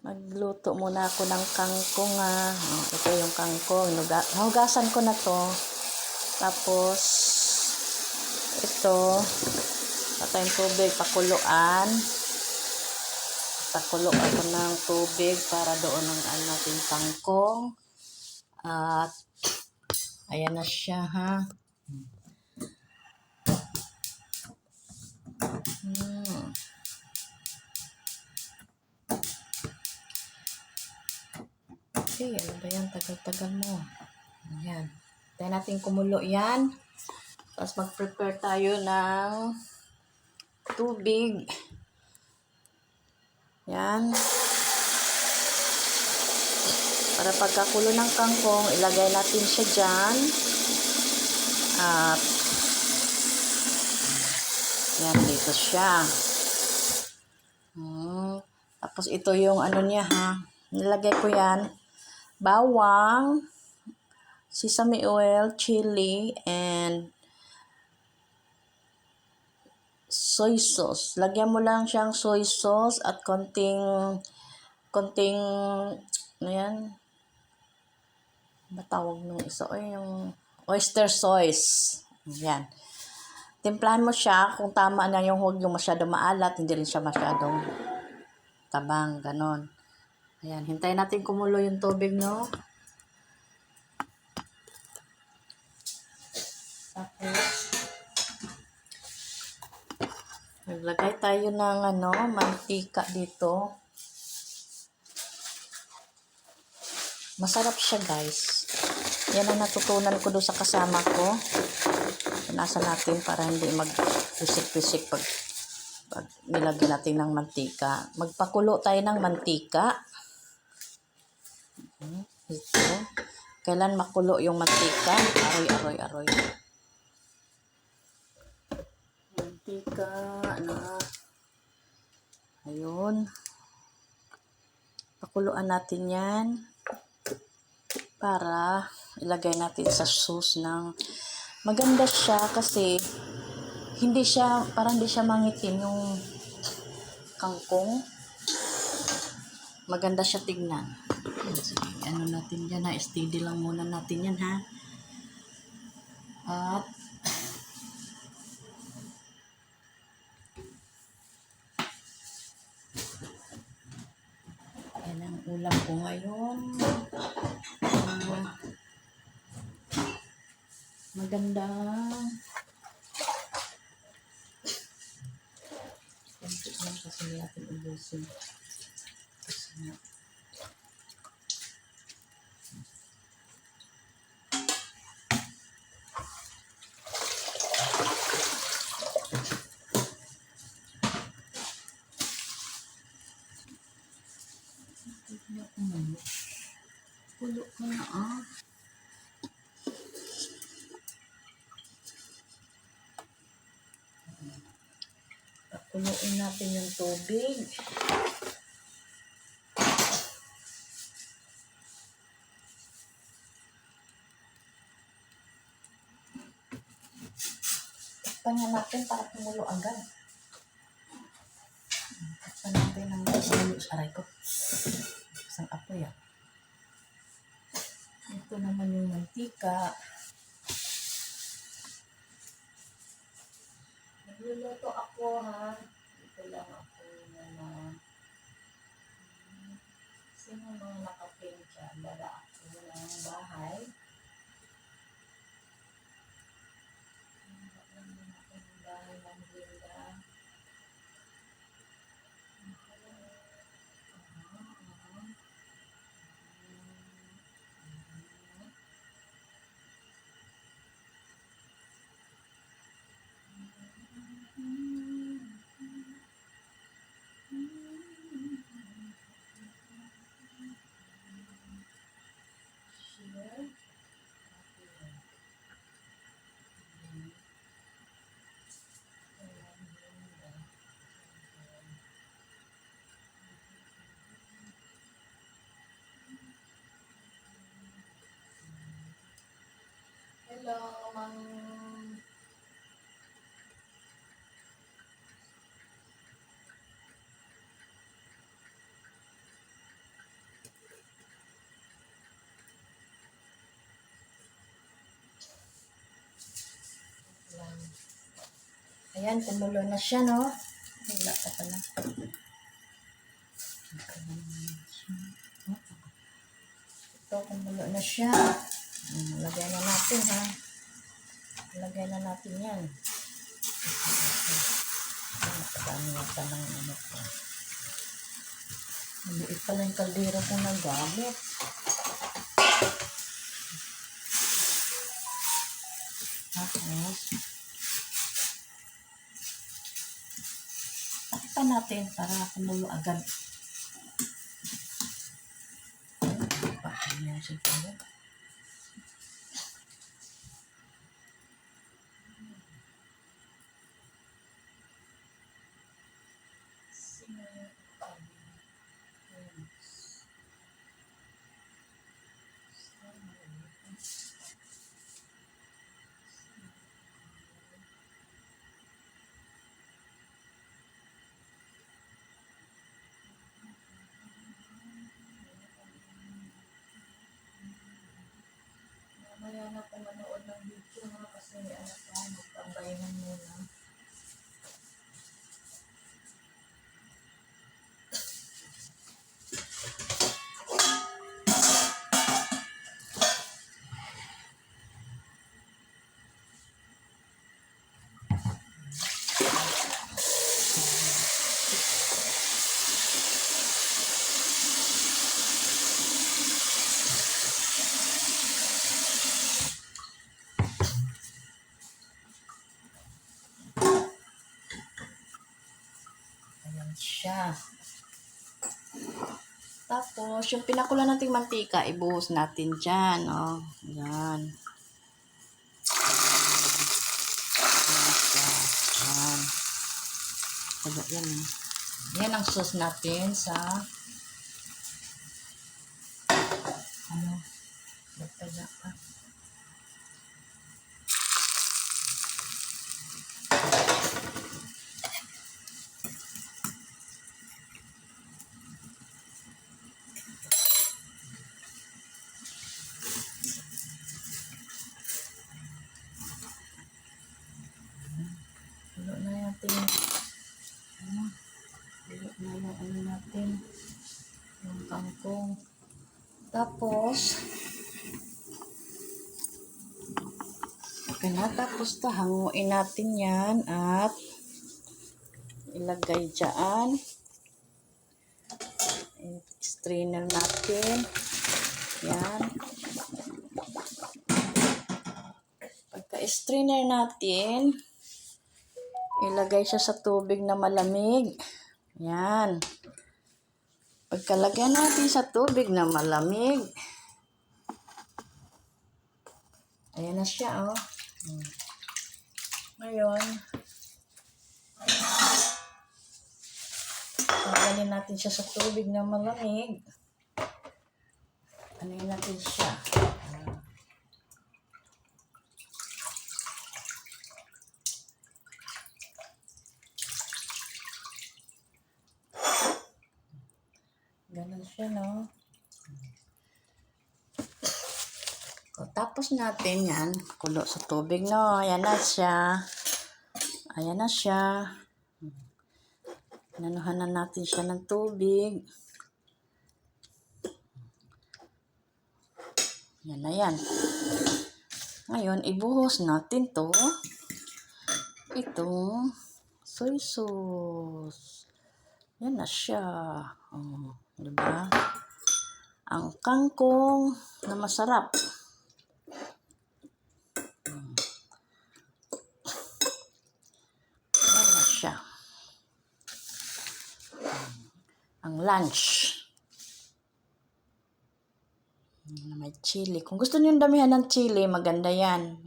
Magluto muna ako ng kangkong. Ito yung kangkong. Hugasan ko na to. Tapos, ito, patay yung tubig, pakuluan. Pakulo ako ng tubig para doon ang natin kangkong. At, ayan na siya, ha. Okay, ano ba yan? Tagal-tagal mo. Ayan. Tayo natin kumulo yan. Tapos mag-prepare tayo ng tubig. Yan. Para pagkakulo ng kangkong, ilagay natin siya dyan. At, yan, dito siya. Tapos ito yung ano niya, ha. Nilagay ko yan. Bawang, sesame oil, chili, and soy sauce. Lagyan mo lang siyang soy sauce at konting ano yan? Matawag nung isa o yung oyster sauce. Yan. Timplahan mo siya kung tama na yung huwag yung masyadong maalat, hindi rin siya masyadong tabang, ganon. Ayan, hintayin natin kumulo yung tubig, no? Tapos, naglagay tayo ng mantika dito. Masarap siya, guys. Yan ang natutunan ko doon sa kasama ko. Nasa natin para hindi mag-pisik-pisik pag nilagyan natin ng mantika. Magpakulo tayo ng mantika. Ito. Kailan makulo yung mantika? Aroy. Mantika na. Ayun. Pakuluan natin yan para ilagay natin sa sauce ng maganda siya kasi parang hindi siya mangitim yung kangkong. Maganda siya tignan. Sige, ano natin dyan, ha. Steady lang muna natin yan, ha. At yan ang ulam ko ngayon. Maganda. Kunti lang kasi natin ubusin. Kasi pulo ko na, Pakuluin natin yung tubig. Takpan natin para kumulo agad. Takpan natin ang kumulo. Aray ko. Isang apoy, Ito naman yung mantika. Nagluluto ako, ha. Dito lang ako naman. Sino mga nakapin dyan? Dala ako ng bahay. Ayan, kumulo na siya, no? Wala pa pala. Ito, kumulo na siya. Lagyan na natin, ha? Lagyan na natin yan. Nakadami yata ng ano ko. Maliit pala yung kaldero ko na gamit. Tapos, takpan natin para kumulo agad. Takpan niya siguro. Mamaya na ako manood ng video ha, kasi may anak ka, magtambayan muna. Ayan siya. Tapos, yung pinakulan nating mantika, ibuhos natin dyan, oh. Ayan. Ayan siya. Ayan. Ayan. Yan ang sauce natin sa ano, bagtaya ka. Tulo na natin. Tulo na yung ano natin. Yung kangkong. Tapos, tapos hanguin natin yan at ilagay dyan. Strainer natin. Yan. Pagka-strainer natin, ilagay siya sa tubig na malamig. Yan. Pagkalagyan natin sa tubig na malamig, ayan na siya, oh. Ngayon, pagkalagyan natin siya sa tubig na malamig, anuin natin siya. Ganun siya, no? O, tapos natin yan, kulo sa tubig, no? Ayan na siya. Ayan na siya. Nanuhan na natin siya ng tubig. Yan na yan. Ngayon, ibuhos natin to. Itong soy sauce. Yan na siya. Oh, diba? Ang kangkong na masarap. Yan na siya. Ang lunch. May chili. Kung gusto niyo damihan ng chili, maganda yan.